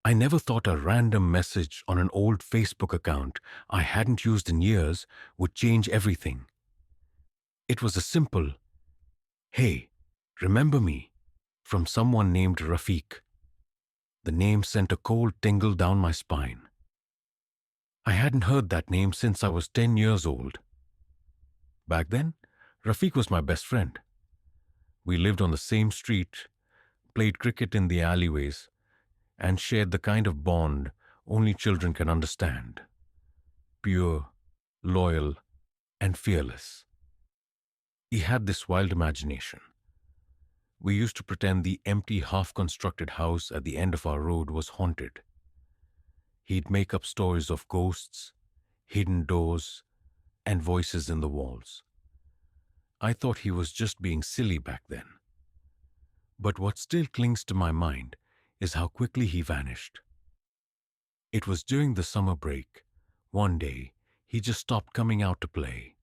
I never thought a random message on an old Facebook account I hadn't used in years would change everything. It was a simple, "Hey, remember me?" from someone named Rafiq. The name sent a cold tingle down my spine. I hadn't heard that name since I was 10 years old. Back then, Rafiq was my best friend. We lived on the same street, played cricket in the alleyways, and shared the kind of bond only children can understand. Pure, loyal, and fearless. He had this wild imagination. We used to pretend the empty, half-constructed house at the end of our road was haunted. He'd make up stories of ghosts, hidden doors, and voices in the walls. I thought he was just being silly back then. But what still clings to my mind is how quickly he vanished. It was during the summer break. One day, he just stopped coming out to play.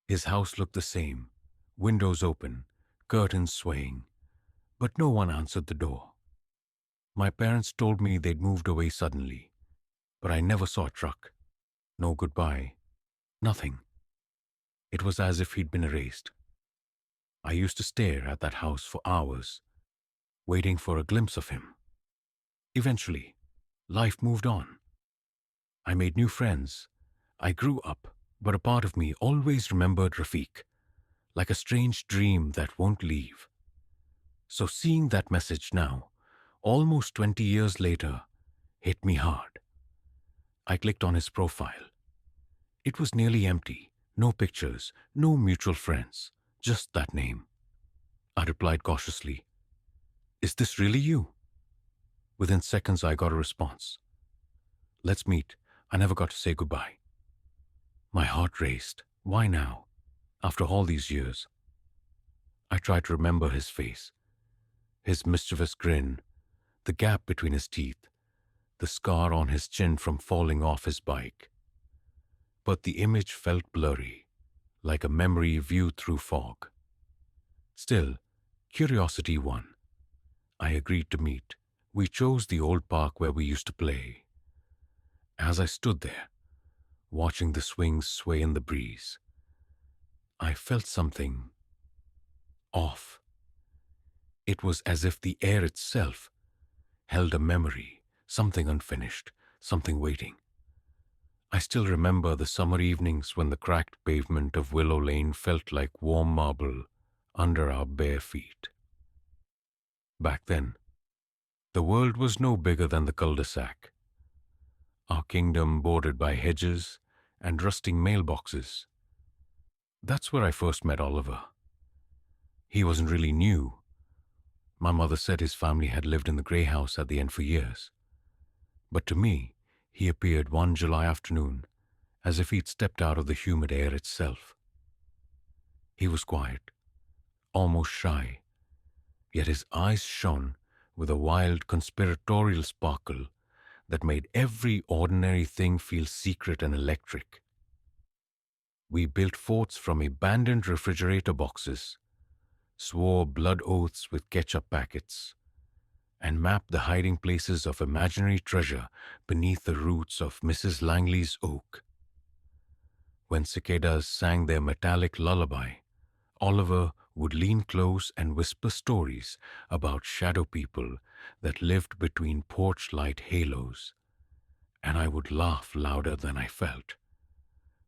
His house looked the same, windows open, curtains swaying, but no one answered the door. My parents told me they'd moved away suddenly, but I never saw a truck. No goodbye. Nothing. It was as if he'd been erased. I used to stare at that house for hours, waiting for a glimpse of him. Eventually, life moved on. I made new friends. I grew up, but a part of me always remembered Rafiq, like a strange dream that won't leave. So seeing that message now, almost 20 years later, hit me hard. I clicked on his profile. It was nearly empty, no pictures, no mutual friends, just that name. I replied cautiously, "Is this really you?" Within seconds, I got a response. "Let's meet. I never got to say goodbye." My heart raced. Why now? After all these years? I tried to remember his face, his mischievous grin, the gap between his teeth, the scar on his chin from falling off his bike. But the image felt blurry, like a memory viewed through fog. Still, curiosity won. I agreed to meet. We chose the old park where we used to play. As I stood there, watching the swings sway in the breeze, I felt something off. It was as if the air itself held a memory, something unfinished, something waiting. I still remember the summer evenings when the cracked pavement of Willow Lane felt like warm marble under our bare feet. Back then, the world was no bigger than the cul-de-sac, our kingdom bordered by hedges and rusting mailboxes. That's where I first met Oliver. He wasn't really new. My mother said his family had lived in the grey house at the end for years. But to me, he appeared one July afternoon, as if he'd stepped out of the humid air itself. He was quiet, almost shy, yet his eyes shone with a wild conspiratorial sparkle that made every ordinary thing feel secret and electric. We built forts from abandoned refrigerator boxes, swore blood oaths with ketchup packets, and mapped the hiding places of imaginary treasure beneath the roots of Mrs. Langley's oak. When cicadas sang their metallic lullaby, Oliver would lean close and whisper stories about shadow people that lived between porch light halos, and I would laugh louder than I felt,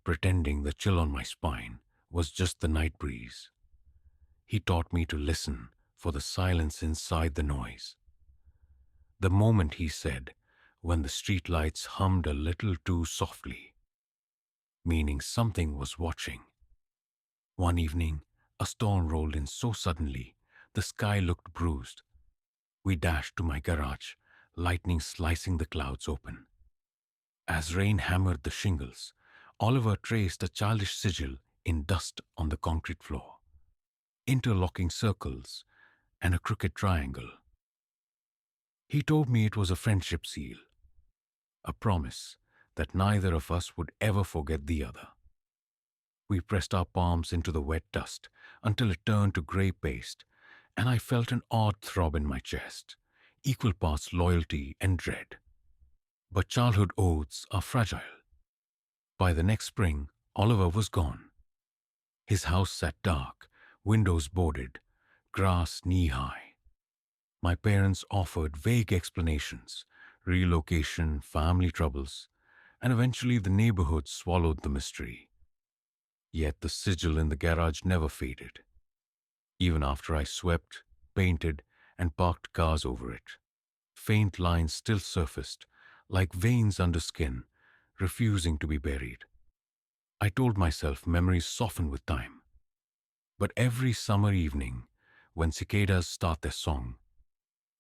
pretending the chill on my spine was just the night breeze. He taught me to listen for the silence inside the noise. The moment, he said, when the streetlights hummed a little too softly, meaning something was watching. One evening, a storm rolled in so suddenly, the sky looked bruised. We dashed to my garage, lightning slicing the clouds open. As rain hammered the shingles, Oliver traced a childish sigil in dust on the concrete floor, interlocking circles and a crooked triangle. He told me it was a friendship seal, a promise that neither of us would ever forget the other. We pressed our palms into the wet dust until it turned to gray paste, and I felt an odd throb in my chest, equal parts loyalty and dread. But childhood oaths are fragile. By the next spring, Oliver was gone. His house sat dark, windows boarded, grass knee-high. My parents offered vague explanations, relocation, family troubles, and eventually the neighborhood swallowed the mystery. Yet the sigil in the garage never faded, even after I swept, painted, and parked cars over it. Faint lines still surfaced, like veins under skin, refusing to be buried. I told myself memories soften with time. But every summer evening, when cicadas start their song,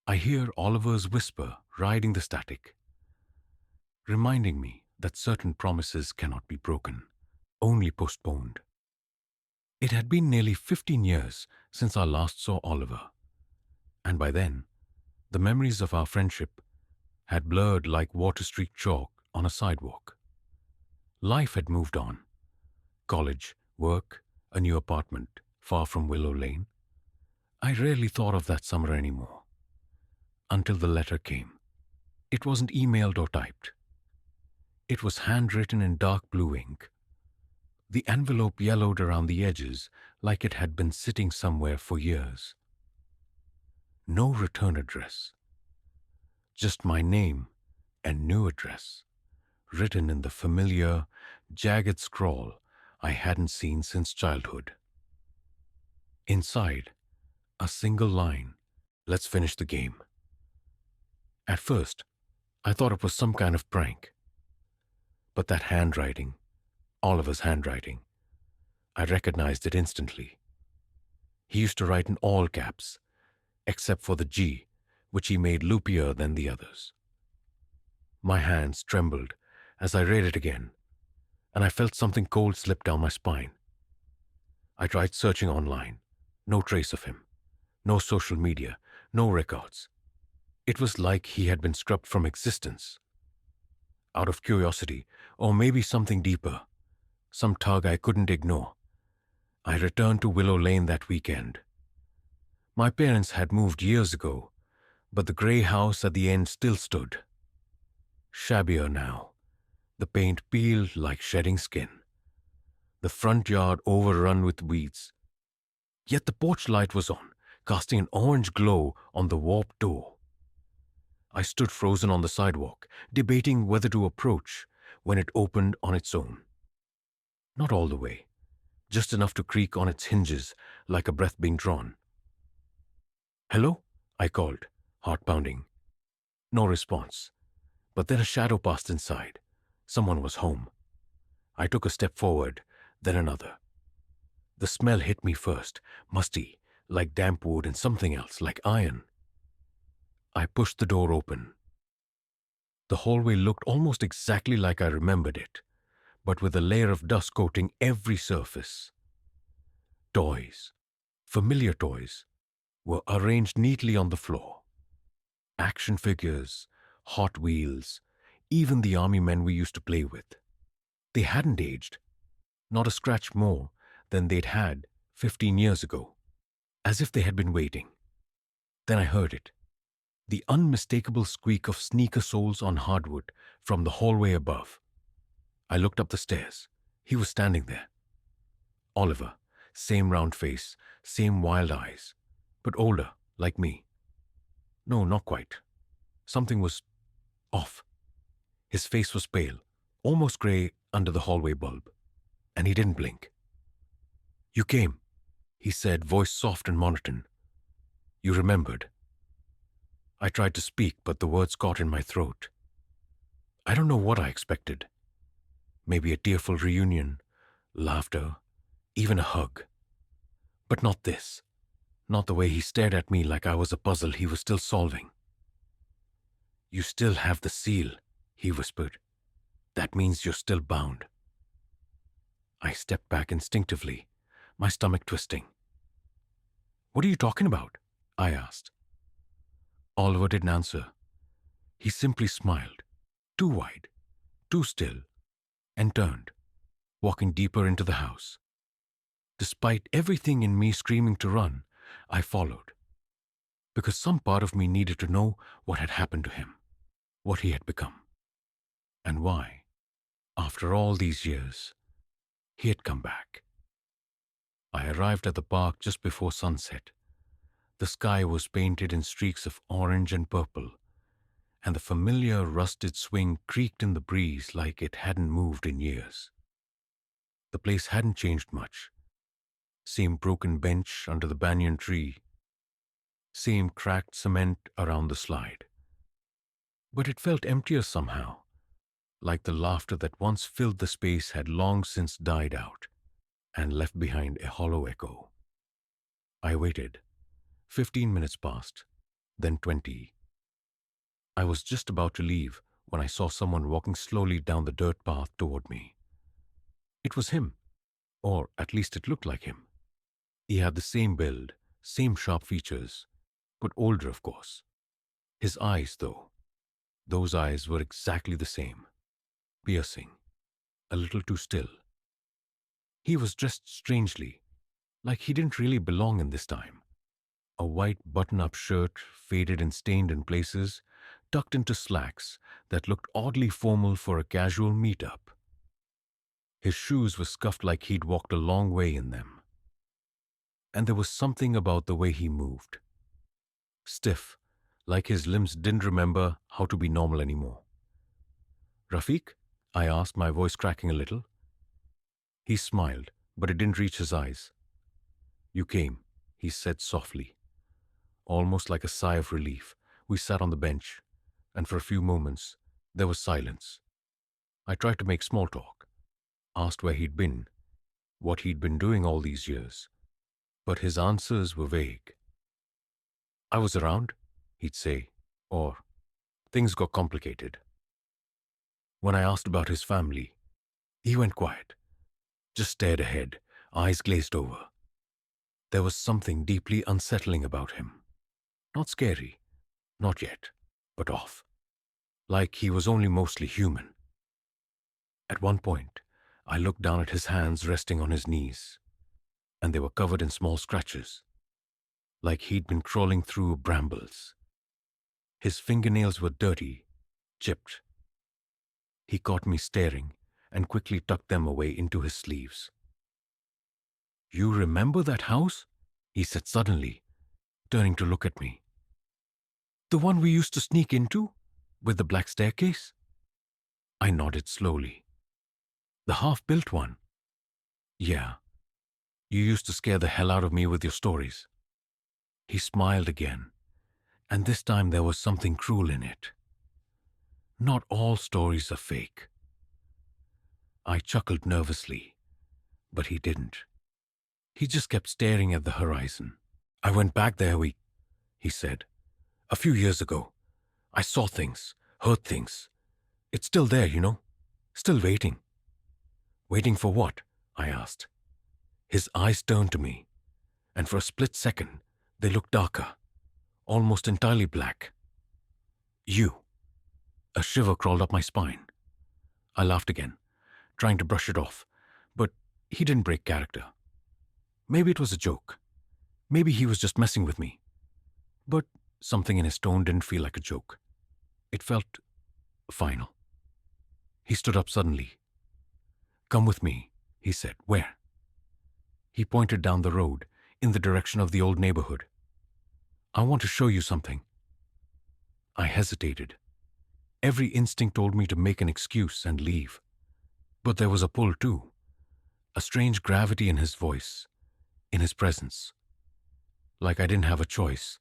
I hear Oliver's whisper riding the static, reminding me that certain promises cannot be broken, only postponed. It had been nearly 15 years since I last saw Oliver, and by then, the memories of our friendship had blurred like Water Street chalk on a sidewalk. Life had moved on. College, work, a new apartment far from Willow Lane. I rarely thought of that summer anymore. Until the letter came. It wasn't emailed or typed. It was handwritten in dark blue ink. The envelope yellowed around the edges like it had been sitting somewhere for years. No return address. Just my name and new address, written in the familiar, jagged scrawl I hadn't seen since childhood. Inside, a single line, "Let's finish the game." At first, I thought it was some kind of prank. But that handwriting, Oliver's handwriting, I recognized it instantly. He used to write in all caps, except for the G, which he made loopier than the others. My hands trembled as I read it again, and I felt something cold slip down my spine. I tried searching online. No trace of him. No social media. No records. It was like he had been scrubbed from existence. Out of curiosity, or maybe something deeper, some tug I couldn't ignore, I returned to Willow Lane that weekend. My parents had moved years ago, but the grey house at the end still stood. Shabbier now, the paint peeled like shedding skin, the front yard overrun with weeds. Yet the porch light was on, casting an orange glow on the warped door. I stood frozen on the sidewalk, debating whether to approach when it opened on its own. Not all the way, just enough to creak on its hinges like a breath being drawn. "Hello?" I called, heart pounding. No response. But then a shadow passed inside. Someone was home. I took a step forward, then another. The smell hit me first, musty, like damp wood, and something else, like iron. I pushed the door open. The hallway looked almost exactly like I remembered it, but with a layer of dust coating every surface. Toys, familiar toys, were arranged neatly on the floor. Action figures, Hot Wheels, even the army men we used to play with. They hadn't aged, not a scratch more than they'd had 15 years ago, as if they had been waiting. Then I heard it, the unmistakable squeak of sneaker soles on hardwood from the hallway above. I looked up the stairs. He was standing there. Oliver, same round face, same wild eyes, but older, like me. No, not quite. Something was off. His face was pale, almost grey under the hallway bulb, and he didn't blink. "You came," he said, voice soft and monotone. "You remembered." I tried to speak, but the words caught in my throat. I don't know what I expected. Maybe a tearful reunion, laughter, even a hug. But not this. Not the way he stared at me like I was a puzzle he was still solving. "You still have the seal," he whispered. "That means you're still bound." I stepped back instinctively, my stomach twisting. "What are you talking about?" I asked. Oliver didn't answer. He simply smiled, too wide, too still, and turned, walking deeper into the house. Despite everything in me screaming to run, I followed. because some part of me needed to know what had happened to him, what he had become, and why, after all these years, he had come back. I arrived at the park just before sunset. The sky was painted in streaks of orange and purple, and the familiar rusted swing creaked in the breeze like it hadn't moved in years. The place hadn't changed much. Same broken bench under the banyan tree, same cracked cement around the slide. But it felt emptier somehow, like the laughter that once filled the space had long since died out and left behind a hollow echo. I waited. 15 minutes passed, then 20. I was just about to leave when I saw someone walking slowly down the dirt path toward me. It was him, or at least it looked like him. He had the same build, same sharp features, but older, of course. His eyes, though, those eyes were exactly the same. Piercing, a little too still. He was dressed strangely, like he didn't really belong in this time. A white button-up shirt, faded and stained in places, tucked into slacks that looked oddly formal for a casual meet-up. His shoes were scuffed like he'd walked a long way in them. And there was something about the way he moved. Stiff, like his limbs didn't remember how to be normal anymore. "Rafiq?" I asked, my voice cracking a little. He smiled, but it didn't reach his eyes. "You came," he said softly. Almost like a sigh of relief, we sat on the bench, and for a few moments, there was silence. I tried to make small talk, asked where he'd been, what he'd been doing all these years, but his answers were vague. "I was around," he'd say, or "things got complicated." When I asked about his family, he went quiet, just stared ahead, eyes glazed over. There was something deeply unsettling about him. Not scary, not yet, but off. Like he was only mostly human. At one point, I looked down at his hands resting on his knees, and they were covered in small scratches, like he'd been crawling through brambles. His fingernails were dirty, chipped. He caught me staring and quickly tucked them away into his sleeves. "You remember that house?" he said suddenly, turning to look at me. "The one we used to sneak into, with the black staircase?" I nodded slowly. "The half-built one?" "Yeah. You used to scare the hell out of me with your stories." He smiled again, and this time there was something cruel in it. "Not all stories are fake." I chuckled nervously, but he didn't. He just kept staring at the horizon. "I went back there, he said. "A few years ago. I saw things, heard things. It's still there, Still waiting." "Waiting for what?" I asked. His eyes turned to me, and for a split second, they looked darker, almost entirely black. "You." A shiver crawled up my spine. I laughed again, trying to brush it off, but he didn't break character. Maybe it was a joke. Maybe he was just messing with me. But something in his tone didn't feel like a joke. It felt final. He stood up suddenly. "Come with me," he said. "Where?" He pointed down the road, in the direction of the old neighborhood. "I want to show you something." I hesitated. Every instinct told me to make an excuse and leave. But there was a pull, too. A strange gravity in his voice, in his presence. Like I didn't have a choice.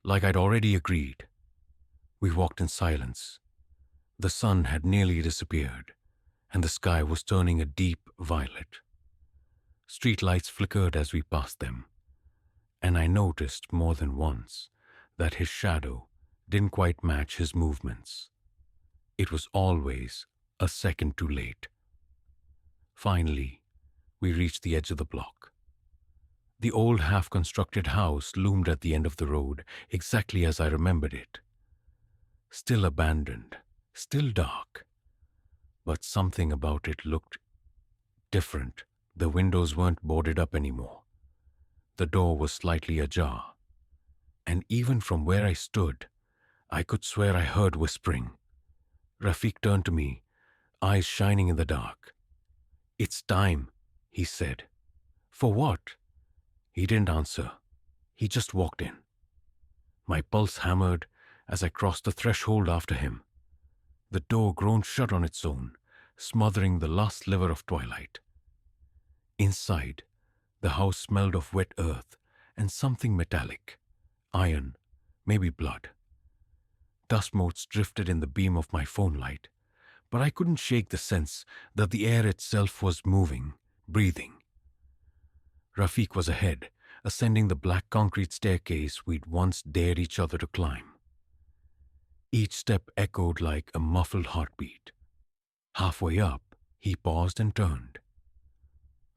Like I'd already agreed. We walked in silence. The sun had nearly disappeared, and the sky was turning a deep violet. Street lights flickered as we passed them, and I noticed more than once that his shadow didn't quite match his movements. It was always a second too late. Finally, we reached the edge of the block. The old half-constructed house loomed at the end of the road, exactly as I remembered it. Still abandoned, still dark, but something about it looked different. The windows weren't boarded up anymore. The door was slightly ajar. And even from where I stood, I could swear I heard whispering. Rafiq turned to me, eyes shining in the dark. "It's time," he said. "For what?" He didn't answer. He just walked in. My pulse hammered as I crossed the threshold after him. The door groaned shut on its own, smothering the last sliver of twilight. Inside, the house smelled of wet earth and something metallic. Iron, maybe blood. Dust motes drifted in the beam of my phone light, but I couldn't shake the sense that the air itself was moving, breathing. Rafiq was ahead, ascending the black concrete staircase we'd once dared each other to climb. Each step echoed like a muffled heartbeat. Halfway up, he paused and turned.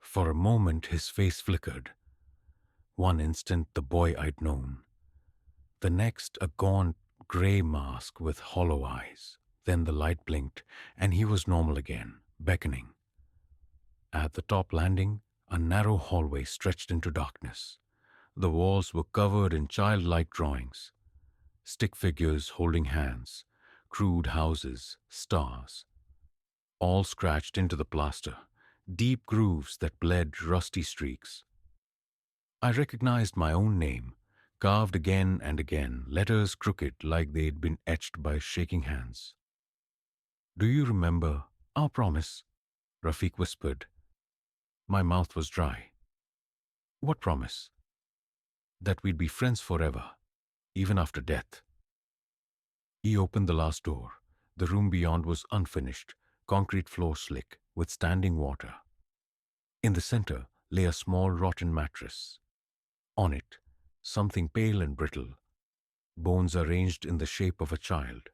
For a moment, his face flickered. One instant, the boy I'd known. The next, a gaunt, gray mask with hollow eyes. Then the light blinked, and he was normal again, beckoning. At the top landing, a narrow hallway stretched into darkness. The walls were covered in childlike drawings. Stick figures holding hands, crude houses, stars. All scratched into the plaster, deep grooves that bled rusty streaks. I recognized my own name, carved again and again, letters crooked like they'd been etched by shaking hands. "Do you remember our promise?" Rafiq whispered. My mouth was dry. "What promise?" "That we'd be friends forever, even after death." He opened the last door. The room beyond was unfinished, concrete floor slick, with standing water. In the center lay a small rotten mattress. On it, something pale and brittle, bones arranged in the shape of a child.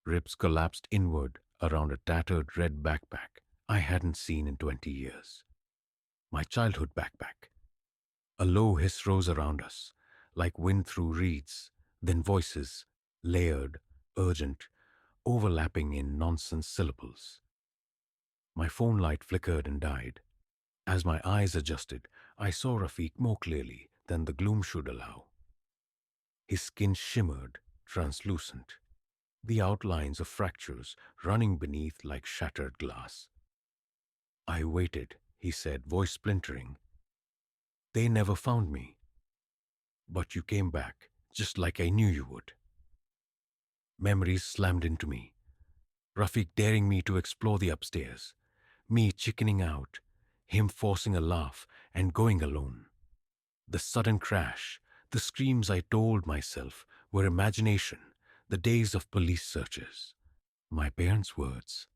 Ribs collapsed inward around a tattered red backpack I hadn't seen in 20 years. My childhood backpack. A low hiss rose around us, like wind through reeds, then voices, layered, urgent, overlapping in nonsense syllables. My phone light flickered and died. As my eyes adjusted, I saw Rafiq more clearly than the gloom should allow. His skin shimmered, translucent, the outlines of fractures running beneath like shattered glass. "I waited," he said, voice splintering. "They never found me. But you came back, just like I knew you would." Memories slammed into me. Rafiq daring me to explore the upstairs, me chickening out, him forcing a laugh and going alone. The sudden crash, the screams I told myself were imagination, the days of police searches. My parents' words.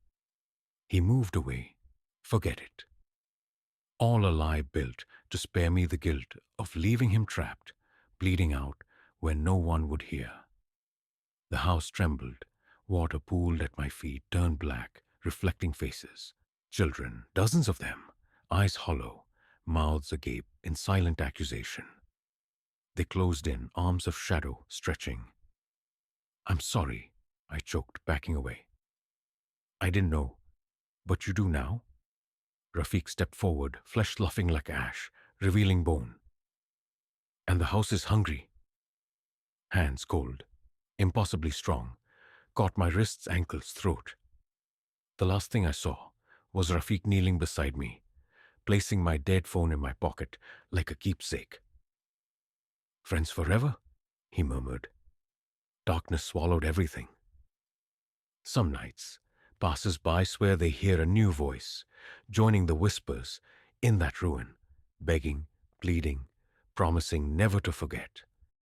He moved away. Forget it. All a lie built to spare me the guilt of leaving him trapped, bleeding out where no one would hear. The house trembled. Water pooled at my feet, turned black, reflecting faces. Children, dozens of them, eyes hollow, mouths agape in silent accusation. They closed in, arms of shadow stretching. "I'm sorry," I choked, backing away. "I didn't know. But you do now?" Rafiq stepped forward, flesh sloughing like ash, revealing bone. "And the house is hungry." Hands cold, impossibly strong, caught my wrists, ankles, throat. The last thing I saw was Rafiq kneeling beside me, placing my dead phone in my pocket like a keepsake. "Friends forever?" he murmured. Darkness swallowed everything. Some nights, passers-by swear they hear a new voice, joining the whispers in that ruin, begging, pleading, promising never to forget.